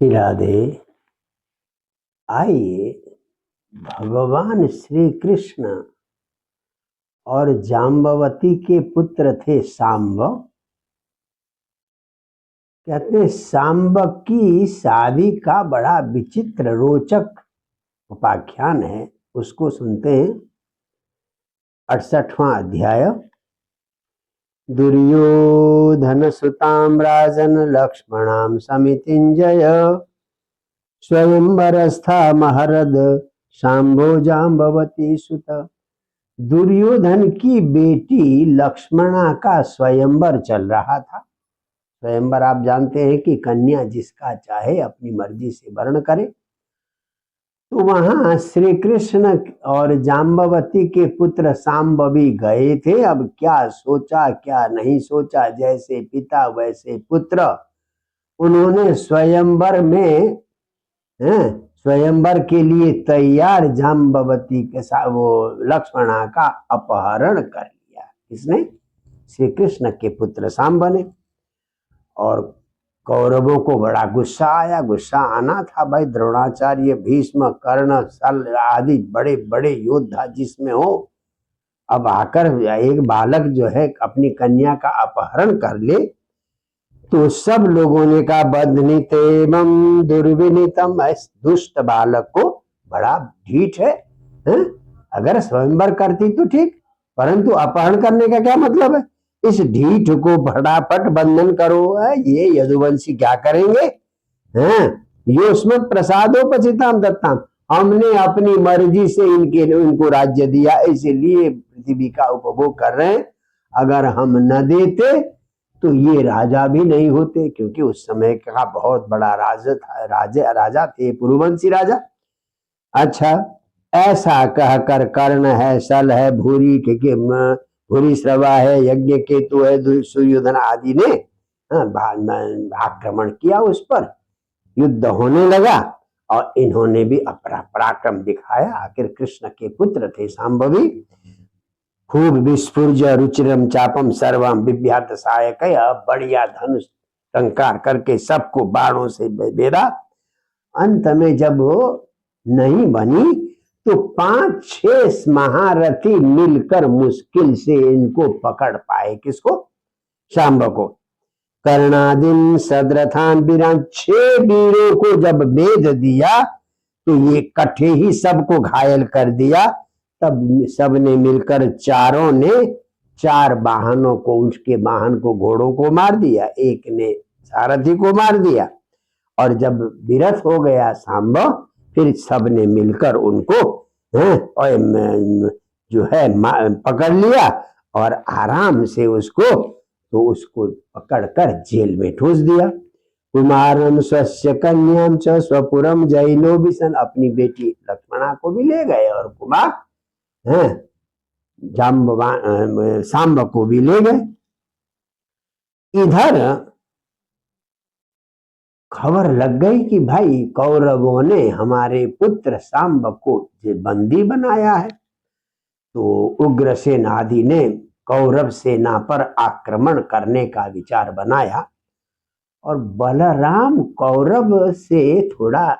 राधे। आइए, भगवान श्री कृष्ण और जाम्बवती के पुत्र थे सांब। कहते हैं सांब की शादी का बड़ा विचित्र रोचक उपाख्यान है, उसको सुनते हैं। 68वां अध्याय। दुर्योधन सुताम राजन लक्ष्मणाम समितिंजय स्वयंवरस्था महरद शांभो जाम्बवती सुत। दुर्योधन की बेटी लक्ष्मणा का स्वयंवर चल रहा था। स्वयंवर आप जानते हैं कि कन्या जिसका चाहे अपनी मर्जी से वर्ण करे। तो वहां श्री कृष्ण और जाम्बवती के पुत्र सांबवी गए थे। अब क्या सोचा क्या नहीं सोचा, जैसे पिता वैसे पुत्र। उन्होंने स्वयंवर में स्वयंवर के लिए तैयार जाम्बवती के साथ वो लक्ष्मणा का अपहरण कर लिया। किसने? श्री कृष्ण के पुत्र सांब ने। और कौरवों को बड़ा गुस्सा आया। गुस्सा आना था भाई, द्रोणाचार्य, भीष्म, कर्ण, सल आदि बड़े बड़े योद्धा जिसमें हो, अब आकर एक बालक जो है अपनी कन्या का अपहरण कर ले, तो सब लोगों ने कहा बदनीतेमं दुर्विनीतम, दुष्ट बालक को बड़ा ढीठ है। अगर स्वयंवर करती तो ठीक, परंतु अपहरण करने का क्या मतलब है? इस ढीठ को फटाफट बंधन करो। ये यदुवंशी क्या करेंगे? योस्मत् प्रसादोपचिताम दत्ताम, हमने अपनी मर्जी से इनको राज्य दिया, इसलिए पृथ्वी का उपभोग कर रहे हैं। अगर हम न देते तो ये राजा भी नहीं होते, क्योंकि उस समय का बहुत बड़ा राजा थे, पुरुवंशी राजा। अच्छा, ऐसा कहकर कर्ण है, सल है, भूरी श्रवा है, यज्ञ केतु है, दुर्योधन आदि ने आक्रमण किया उस पर। युद्ध होने लगा और इन्होंने भी अपना पराक्रम दिखाया। आखिर कृष्ण के पुत्र थे सांबवी। खूब विस्फुर्ज रुचिरम चापम सर्वम विभ्यात सहायक, बढ़िया धनुष टंकार करके सबको बाणों से बेधा। अंत में जब वो नहीं बनी तो 5-6 महारथी मिलकर मुश्किल से इनको पकड़ पाए। किसको? सांब को। कर्णादिन सदरथान वीरान, 6 वीरों को जब बेध दिया तो ये कट्ठे ही सबको घायल कर दिया। तब सबने मिलकर चारों ने 4 वाहनों को, उसके वाहन को, घोड़ों को मार दिया। एक ने सारथी को मार दिया। और जब विरथ हो गया सांब, फिर सबने मिलकर उनको जो है पकड़ लिया और आराम से उसको पकड़कर जेल में ठूस दिया। कुमारम स्वस्य कन्याम च स्वपुरम जैनो बिसन, अपनी बेटी लक्ष्मणा को भी ले गए और कुमार सांब को भी ले गए। इधर खबर लग गई कि भाई कौरवों ने हमारे पुत्र सांब को बंदी बनाया है। तो उग्रसेन आदि ने कौरव सेना पर आक्रमण करने का विचार बनाया। और बलराम कौरव से थोड़ा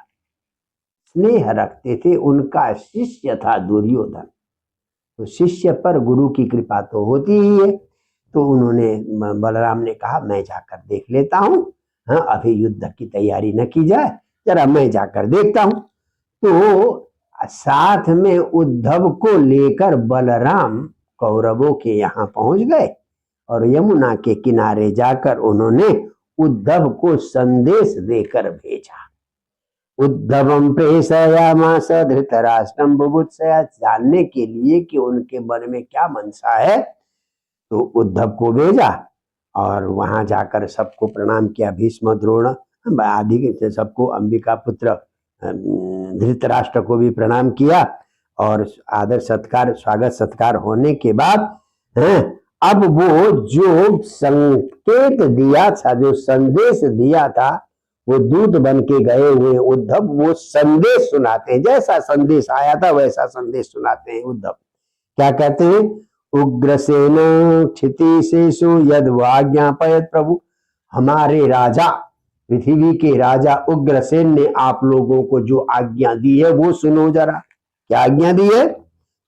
स्नेह रखते थे, उनका शिष्य था दुर्योधन। तो शिष्य पर गुरु की कृपा तो होती ही है। तो उन्होंने, बलराम ने कहा मैं जाकर देख लेता हूं। अभी युद्ध की तैयारी न की जाए, जरा मैं जाकर देखता हूं। तो साथ में उद्धव को लेकर बलराम कौरवों के यहाँ पहुंच गए और यमुना के किनारे जाकर उन्होंने उद्धव को संदेश देकर भेजा। उद्धवम प्रेषयामास धृतराष्ट्रम बुभुत्सया, जानने के लिए कि उनके मन में क्या मनसा है। तो उद्धव को भेजा और वहां जाकर सबको प्रणाम किया। भीष्म, द्रोण आदि के सबको, अंबिका पुत्र धृतराष्ट्र को भी प्रणाम किया। और आदर सत्कार, स्वागत सत्कार होने के बाद अब वो जो संकेत दिया था, जो संदेश दिया था, वो दूत बन के गए हुए उद्धव वो संदेश सुनाते हैं। जैसा संदेश आया था वैसा संदेश सुनाते हैं उद्धव। क्या कहते हैं? उग्रसेन क्षितिशेषु यद वाज्ञापयत प्रभु, हमारे राजा पृथ्वी के राजा उग्रसेन ने आप लोगों को जो आज्ञा दी है वो सुनो जरा। क्या आज्ञा दी है?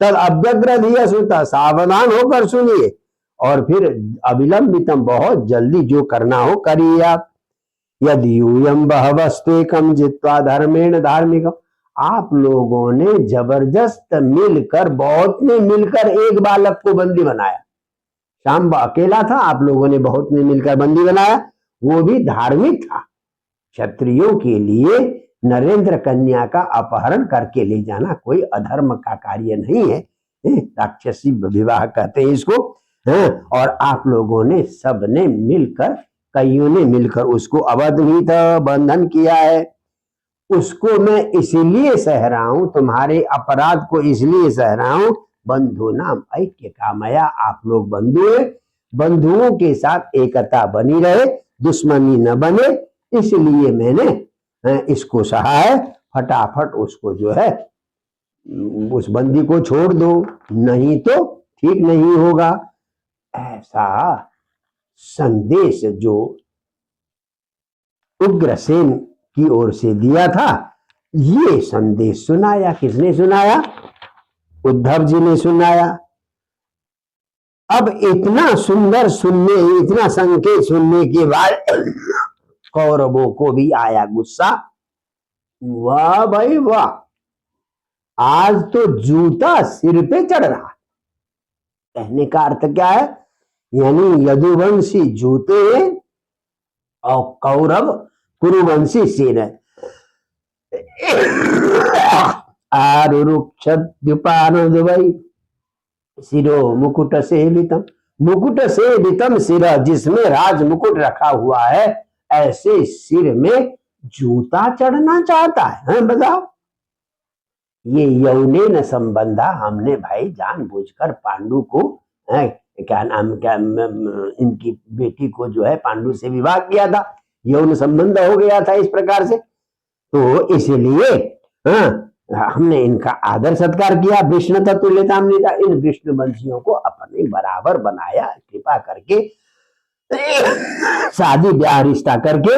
तद अव्यग्रधिया सुता, सावधान होकर सुनिए और फिर अविलंबितम, बहुत जल्दी जो करना हो करिए आप। यदि यूयम बहवस्तेकम जित्वा धर्मेण धार्मिकम, आप लोगों ने जबरदस्त मिलकर, बहुत ने मिलकर एक बालक को बंदी बनाया। शाम अकेला था, आप लोगों ने बहुत ने मिलकर बंदी बनाया, वो भी धार्मिक था। क्षत्रियों के लिए नरेंद्र कन्या का अपहरण करके ले जाना कोई अधर्म का कार्य नहीं है, राक्षसी विवाह कहते हैं इसको। और आप लोगों ने सबने मिलकर, कईयों ने मिलकर उसको अवधि बंधन किया है। उसको मैं इसलिए सह रहा हूं, तुम्हारे अपराध को इसलिए सह रहा हूं, बंधु नाम ऐक्य कामया, आप लोग बंधु है, बंधुओं के साथ एकता बनी रहे, दुश्मनी न बने, इसलिए मैंने इसको सहा है। फटाफट उसको जो है उस बंदी को छोड़ दो, नहीं तो ठीक नहीं होगा। ऐसा संदेश जो उग्रसेन की ओर से दिया था, ये संदेश सुनाया। किसने सुनाया? उद्धव जी ने सुनाया। अब इतना सुंदर सुनने, इतना संकेत सुनने के बाद कौरवों को भी आया गुस्सा। वाह भाई वाह, आज तो जूता सिर पे चढ़ रहा। कहने का अर्थ क्या है? यानी यदुवंशी जूते और कौरव कुरुवंशी सिर है। आरुरुक्षद्युपानदुवै सिरो मुकुट सेवितम, मुकुट सेवितम सिर, जिसमें राज मुकुट रखा हुआ है, ऐसे सिर में जूता चढ़ना चाहता है? बताओ। ये यौने न संबंधा, हमने भाई जानबूझकर पांडु को, क्या नाम, क्या इनकी बेटी को जो है पांडु से विवाह किया था, यौन संबंध हो गया था इस प्रकार से। तो इसलिए हमने इनका आदर सत्कार किया। विष्णु तत्वता, इन विष्णु वंशियों को अपने बराबर बनाया, कृपा करके शादी ब्याह रिश्ता करके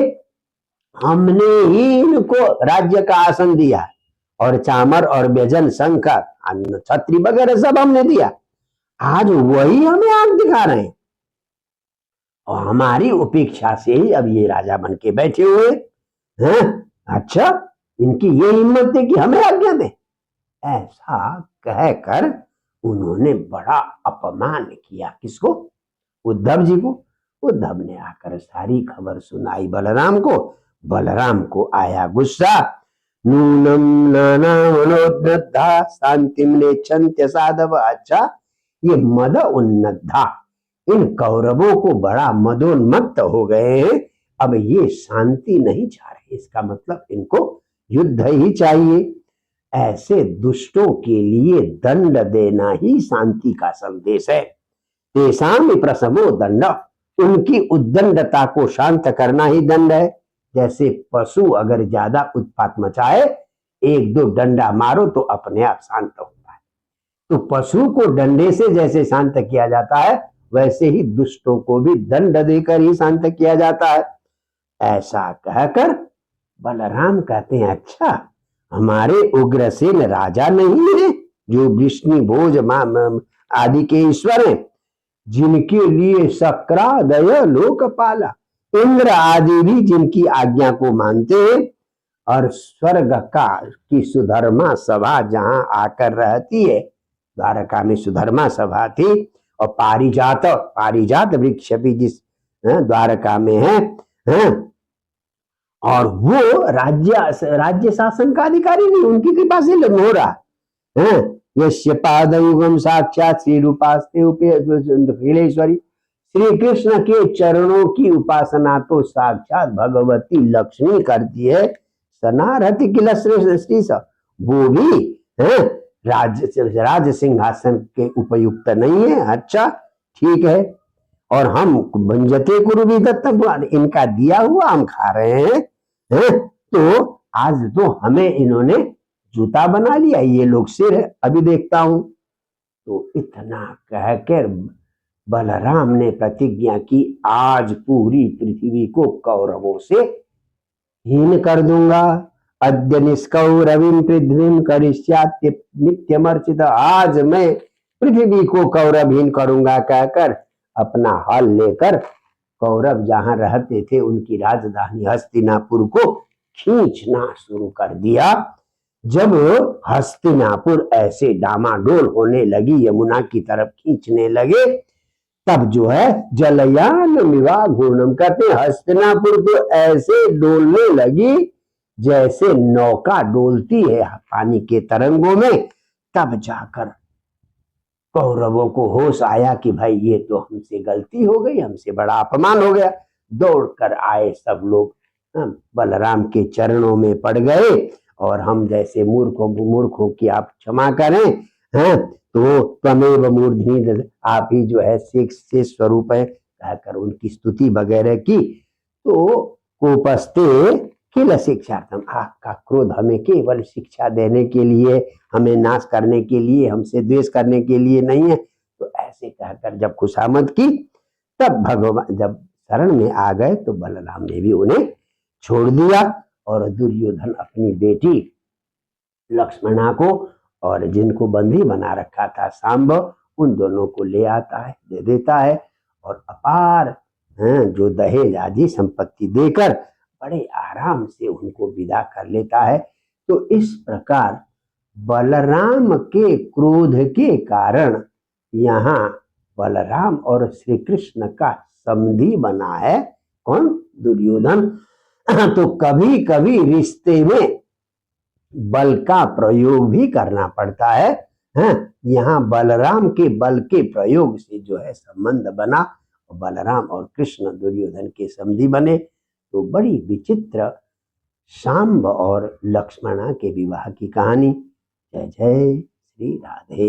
हमने ही इनको राज्य का आसन दिया, और चामर और व्यजन, शंख, छत्री वगैरह सब हमने दिया। आज वही हमें आंख दिखा रहे हैं, और हमारी उपेक्षा से ही अब ये राजा बन के बैठे हुए हैं। अच्छा, इनकी ये हिम्मत है कि हमें आज्ञा दे। ऐसा कहकर उन्होंने बड़ा अपमान किया। किसको? उद्धव जी को। उद्धव ने आकर सारी खबर सुनाई बलराम को। बलराम को आया गुस्सा। नूनम नाना मनोद्धा शांतिम नेच्छन्त्य साधव। अच्छा, ये मद उन्नद्धा, इन कौरवों को बड़ा मदोन्मत्त हो गए हैं, अब ये शांति नहीं चाह रहे। इसका मतलब इनको युद्ध ही चाहिए। ऐसे दुष्टों के लिए दंड देना ही शांति का संदेश है। तेषां विप्रशमो दंड, उनकी उद्दंडता को शांत करना ही दंड है। जैसे पशु अगर ज्यादा उत्पात मचाए, एक दो डंडा मारो तो अपने आप शांत होता है। तो पशु को डंडे से जैसे शांत किया जाता है, वैसे ही दुष्टों को भी दंड देकर ही शांत किया जाता है। ऐसा कहकर बलराम कहते हैं, अच्छा, हमारे उग्रसेन राजा नहीं है, जो विष्णु भोज आदि के ईश्वर हैं, जिनके लिए शक्रादय लोकपाला, इंद्र आदि भी जिनकी आज्ञा को मानते हैं, और स्वर्ग का की सुधर्मा सभा जहां आकर रहती है, द्वारका में सुधर्मा सभा थी, और पारिजात वृक्ष भी जिस द्वारका में है, और वो राज्य शासन का अधिकारी नहीं, उनकी कृपा से हो रहा है। यस्य पादयुगम साक्षात श्री रूपास्ते अखिलेश्वरी, श्री कृष्ण के चरणों की उपासना तो साक्षात भगवती लक्ष्मी करती है। सनारति किल सृष्टि, वो भी है राज सिंहासन के उपयुक्त नहीं है। अच्छा, ठीक है, और हम भंजते कुरु भी दत्तम, इनका दिया हुआ हम खा रहे हैं। तो आज तो हमें इन्होंने जूता बना लिया, ये लोग सिर है, अभी देखता हूं। तो इतना कहकर बलराम ने प्रतिज्ञा की, आज पूरी पृथ्वी को कौरवों से हीन कर दूंगा। अद्य निष्कौरवीं पृथ्वीं करिष्यात्य नित्यमर्चित, आज मैं पृथ्वी को कौरवहीन करूंगा कहकर अपना हल लेकर कौरव जहां रहते थे उनकी राजधानी हस्तिनापुर को खींचना शुरू कर दिया। जब हस्तिनापुर ऐसे डामाडोल होने लगी, यमुना की तरफ खींचने लगे, तब जो है जलयान विवाह घूर्णम कहते हैं, हस्तिनापुर तो ऐसे डोलने लगी जैसे नौका डोलती है पानी के तरंगों में। तब जाकर कौरवों को होश आया कि भाई ये तो हमसे गलती हो गई, हमसे बड़ा अपमान हो गया। दौड़कर आए सब लोग, बलराम के चरणों में पड़ गए और हम जैसे मूर्खों की आप क्षमा करें, हैं तो त्वमेव मूर्धनि, आप ही जो है से स्वरूप है कहकर उनकी स्तुति वगैरह की। तो कोपस्ते किल शिक्षार्थम, आपका क्रोध हमें केवल शिक्षा देने के लिए, हमें नाश करने के लिए, हमसे द्वेष करने के लिए नहीं है। तो ऐसे कहकर जब खुशामद की, तब भगवान जब शरण में आ गए तो बलराम ने भी उन्हें छोड़ दिया और दुर्योधन अपनी बेटी लक्ष्मणा को और जिनको बंदी बना रखा था सांबव, उन दोनों को ले आता है, दे देता है और अपार जो दहेज आदि संपत्ति देकर बड़े आराम से उनको विदा कर लेता है। तो इस प्रकार बलराम के क्रोध के कारण यहाँ बलराम और श्री कृष्ण का संधि बना है। कौन? दुर्योधन। तो कभी कभी रिश्ते में बल का प्रयोग भी करना पड़ता है। यहाँ बलराम के बल के प्रयोग से जो है संबंध बना, बलराम और कृष्ण दुर्योधन के संधि बने। तो बड़ी विचित्र सांब और लक्ष्मणा के विवाह की कहानी। जय जय श्री राधे।